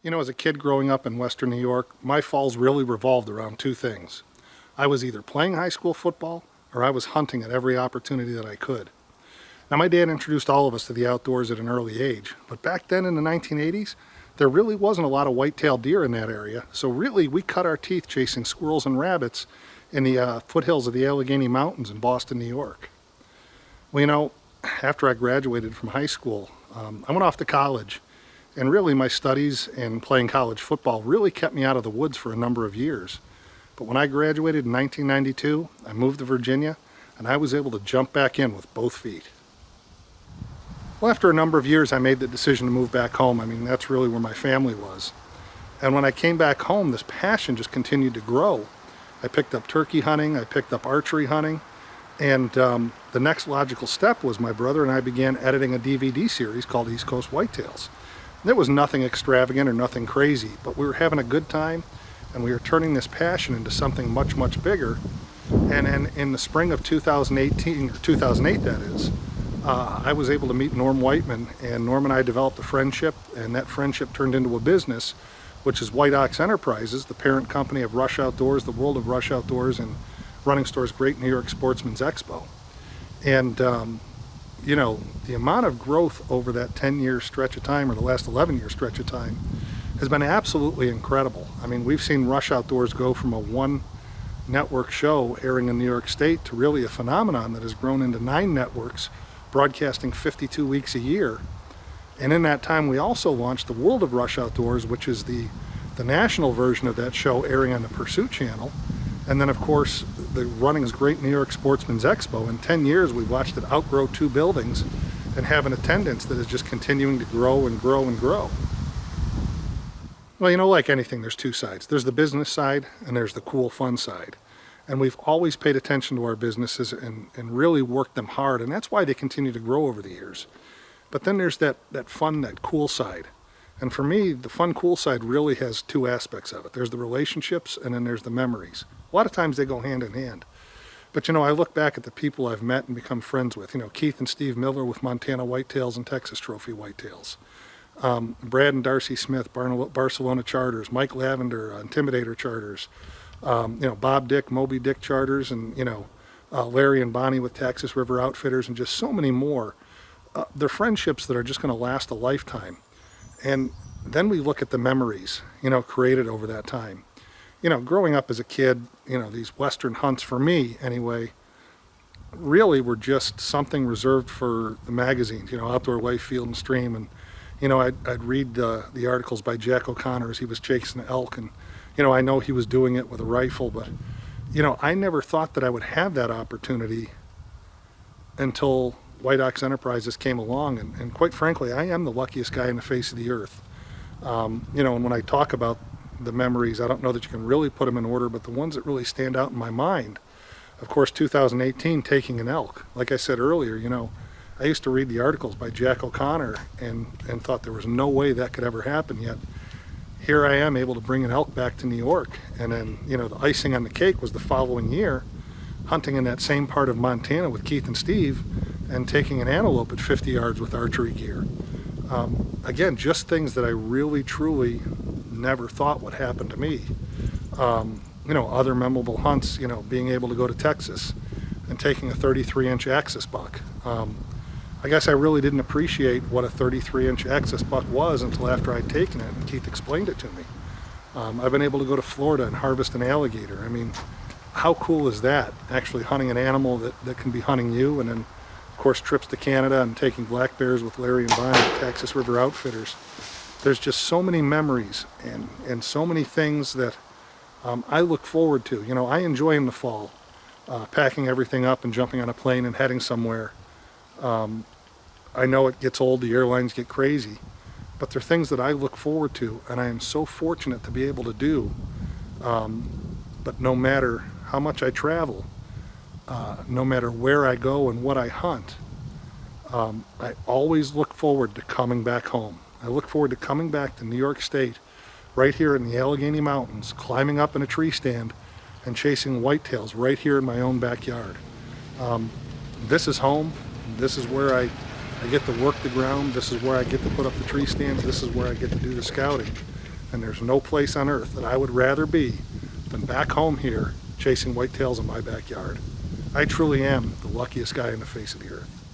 You know, as a kid growing up in Western New York, my falls really revolved around two things. I was either playing high school football or I was hunting at every opportunity that I could. Now, my dad introduced all of us to the outdoors at an early age, but back then in the 1980s, there really wasn't a lot of white-tailed deer in that area, so really we cut our teeth chasing squirrels and rabbits in the foothills of the Allegheny Mountains in Boston, New York. Well, you know, after I graduated from high school, I went off to college. And really my studies and playing college football really kept me out of the woods for a number of years. But when I graduated in 1992, I moved to Virginia and I was able to jump back in with both feet. Well, after a number of years, I made the decision to move back home. I mean, that's really where my family was. And when I came back home, this passion just continued to grow. I picked up turkey hunting, I picked up archery hunting, and the next logical step was my brother and I began editing a DVD series called East Coast Whitetails. There was nothing extravagant or nothing crazy, but we were having a good time and we were turning this passion into something much, much bigger. And in the spring of 2018, or 2008 that is, I was able to meet Norm Whiteman, and Norm and I developed a friendship, and that friendship turned into a business, which is Wight Enterprises, the parent company of Rush Outdoors, the World of Rush Outdoors, and Running Store's Great New York Sportsman's Expo. And you know, the amount of growth over that 10-year stretch of time, or the last 11-year stretch of time, has been absolutely incredible. I mean, we've seen Rush Outdoors go from a one network show airing in New York State to really a phenomenon that has grown into 9 networks, broadcasting 52 weeks a year. And in that time, we also launched the World of Rush Outdoors, which is the national version of that show airing on the Pursuit channel. And then, of course, the Running's Great New York Sportsman's Expo. In 10 years, we've watched it outgrow 2 buildings and have an attendance that is just continuing to grow and grow and grow. Well, you know, like anything, there's 2 sides. There's the business side and there's the cool, fun side. And we've always paid attention to our businesses and really worked them hard, and that's why they continue to grow over the years. But then there's that fun, that cool side. And for me, the fun, cool side really has 2 aspects of it. There's the relationships and then there's the memories. A lot of times they go hand in hand. But you know, I look back at the people I've met and become friends with. You know, Keith and Steve Miller with Montana Whitetails and Texas Trophy Whitetails. Brad and Darcy Smith, Barcelona Charters. Mike Lavender, Intimidator Charters. You know, Bob Dick, Moby Dick Charters. And, you know, Larry and Bonnie with Texas River Outfitters, and just so many more. They're friendships that are just going to last a lifetime. And then we look at the memories, you know, created over that time. You know, growing up as a kid, you know, these Western hunts, for me anyway, really were just something reserved for the magazines, you know, Outdoor Life, Field and Stream. And, you know, I'd read the articles by Jack O'Connor as he was chasing elk. And, you know, I know he was doing it with a rifle, but, you know, I never thought that I would have that opportunity until Wight Enterprises came along. And quite frankly, I am the luckiest guy on the face of the earth. You know, and when I talk about the memories, I don't know that you can really put them in order, but the ones that really stand out in my mind, of course, 2018, taking an elk. Like I said earlier, you know, I used to read the articles by Jack O'Connor and thought there was no way that could ever happen, yet here I am able to bring an elk back to New York. And then, you know, the icing on the cake was the following year, hunting in that same part of Montana with Keith and Steve and taking an antelope at 50 yards with archery gear. Again, just things that I really, truly never thought would happen to me. You know, other memorable hunts, you know, being able to go to Texas and taking a 33-inch axis buck. I guess I really didn't appreciate what a 33-inch axis buck was until after I'd taken it and Keith explained it to me. I've been able to go to Florida and harvest an alligator. I mean, how cool is that? Actually hunting an animal that can be hunting you, and then of course trips to Canada and taking black bears with Larry and Bonnie at Texas River Outfitters. There's just so many memories and so many things that I look forward to. You know, I enjoy in the fall, packing everything up and jumping on a plane and heading somewhere. I know it gets old, the airlines get crazy, but they're things that I look forward to, and I am so fortunate to be able to do. But no matter how much I travel, no matter where I go and what I hunt, I always look forward to coming back home. I look forward to coming back to New York State, right here in the Allegheny Mountains, climbing up in a tree stand and chasing whitetails right here in my own backyard. This is home. This is where I get to work the ground. This is where I get to put up the tree stands. This is where I get to do the scouting. and there's no place on earth that I would rather be than back home here chasing whitetails in my backyard. I truly am the luckiest guy on the face of the earth.